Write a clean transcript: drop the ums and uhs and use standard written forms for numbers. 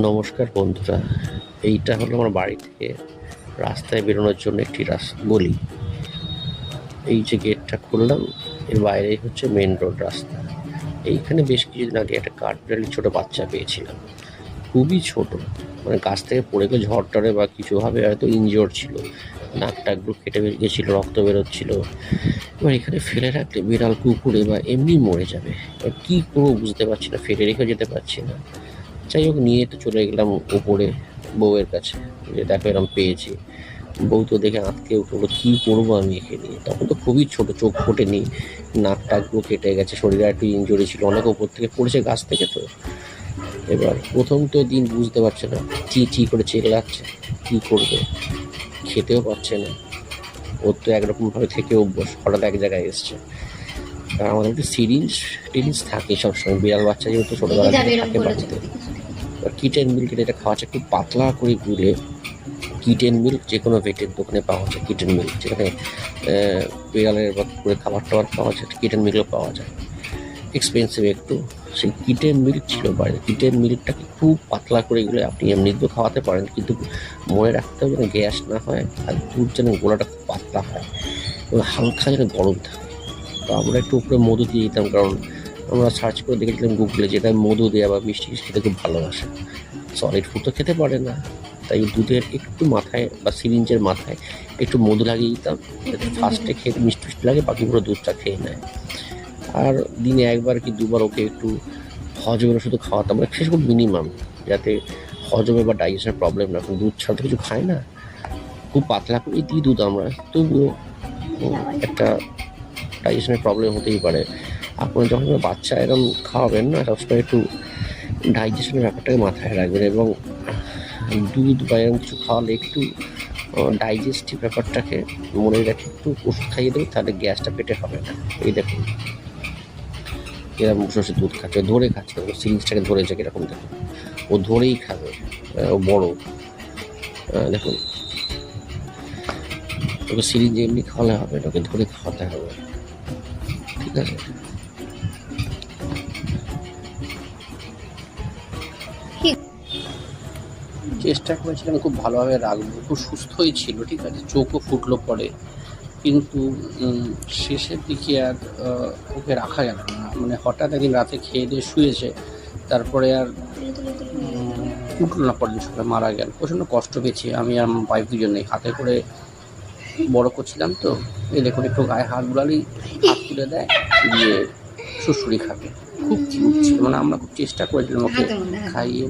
নমস্কার বন্ধুরা, এইটা হলো আমার বাড়ি থেকে রাস্তায় বেরোনোর জন্য একটি গলি। এই যে গেটটা খুললাম, এর বাইরেই হচ্ছে মেন রোড রাস্তা। এইখানে বেশ কিছুদিন আগে একটা কাঠবিড়ালি ছোট বাচ্চা পেয়েছিলাম, খুবই ছোট, মানে গাছ থেকে পড়ে গিয়ে ঝড় টরে বা কিছুভাবে হয়তো ইনজিওর ছিল, নাক টাকগুলো কেটে গেছিলো, রক্ত বেরোচ্ছিল। এবার এখানে ফেলে রাখলে বিড়াল কুকুরে বা এমনি মরে যাবে। এবার কী করবো বুঝতে পারছি না, ফেলে রেখে যেতে পারছি না। যাই হোক, নিয়ে তো চলে গেলাম উপরে বউয়ের কাছে, যে দেখো এরকম পেয়েছি। বউ তো দেখে আঁতকে উঠলো, কী করবো আমি একে নিয়ে। তখন তো খুবই ছোট, চোখ ফোটেনি, নাক টাকগুলো কেটে গেছে, শরীরে একটু ইনজুরি ছিল, অনেক ওপর থেকে পড়েছে গাছ থেকে। তো এবার প্রথম তো দিন বুঝতে পারছে না, চি করে চেল্লাচ্ছে, কী করবে, খেতেও পারছে না। ওর তো একরকমভাবে থেকে অভ্যাস, হঠাৎ এক জায়গায় এসছে। আর আমাদের একটু টিরিঞ্জ থাকে সবসময়, বিড়াল বাচ্চা যেহেতু ছোটোবেলা থেকে থাকে বাড়িতে। কিটেন মিল্ক, এটা খাওয়াচ্ছে একটু পাতলা করে গুলে। কিটেন মিল্ক যে কোনো ভেটের দোকানে পাওয়া যায়, কিটেন মিল্ক যেখানে বিড়ালের বা করে খাবার টাবার পাওয়া যায়, কিটেন মিল্কও পাওয়া যায়, এক্সপেন্সিভ একটু। সেই কিটেন মিল্ক ছিল বাইরে। কিটেন মিল্কটাকে খুব পাতলা করে গুলে আপনি এমনিতেও খাওয়াতে পারেন, কিন্তু মনে রাখতে হবে যেন গ্যাস না হয়, আর দুধ যেন গোলাটা খুব পাতলা হয় এবং হালকা যেন গরম থাকে। তো আমরা একটু উপরে মধু দিয়ে দিতাম, কারণ আমরা সার্চ করে দেখেছিলাম গুগলে, যেটা মধু দেওয়া বা মিষ্টি খেতে খুব ভালোবাসে। সলিড ফুড তো খেতে পারে না, তাই দুধের একটু মাথায় বা সিরিঞ্জের মাথায় একটু মধু লাগিয়ে দিতাম, যাতে ফার্স্টে খেতে মিষ্টি মিষ্টি লাগে, বাকি পুরো দুধটা খেয়ে নেয়। আর দিনে একবার কি দুবার ওকে একটু হজমের ওষুধ খাওয়াতাম, মানে বিশেষ করে মিনিমাম, যাতে হজমে বা ডাইজেশনের প্রবলেম না। এখন দুধ ছাড়া তো কিছু খায় না, খুব পাতলা করে দিই দুধ আমরা, তবুও একটা ডাইজেশনের প্রবলেম হতেই পারে। আপনার যখন বাচ্চা এরকম খাওয়াবেন না, সবসময় একটু ডাইজেশনের ব্যাপারটাকে মাথায় রাখবেন, এবং দুধ বা এরকম কিছু খাওয়ালে একটু ডাইজেস্টিভ ব্যাপারটাকে মনে রেখে একটু ওষুধ খাইয়ে দেবে, তাহলে গ্যাসটা পেটে হবে না। এই দেখুন এরকম বসে বসে দুধ খাচ্ছে, ধরে খাচ্ছে, ও সিরিঞ্জটাকে ধরেছে কীরকম দেখুন, ও ধরেই খাবে। ও বড়, দেখুন, ওকে সিরিঞ্জে এমনি খাওয়ালে হবে না, ওকে ধরে খাওয়াতে হবে, ঠিক আছে? চেষ্টা করেছিলাম খুব ভালোভাবে রাখবো, খুব সুস্থই ছিল, ঠিক আছে, চোখও ফুটলো পরে, কিন্তু শেষের দিকে আর ওকে রাখা গেল না। মানে হঠাৎ একদিন রাতে খেয়ে দিয়ে শুয়েছে, তারপরে আর উঠলো না, পরের দিন সকালে মারা গেল। প্রচণ্ড কষ্ট পেয়েছি আমি আর আমার ওয়াইফ দুজনেই, হাতে করে বড় করছিলাম। তো এই দেখুন, একটু গায়ে হাত বুলালেই হাত তুলে দেয়, দিয়ে সুড়সুড়ি খাবে। খুব কিউট ছিল, মানে আমরা খুব চেষ্টা করেছিলাম ওকে খাইয়ে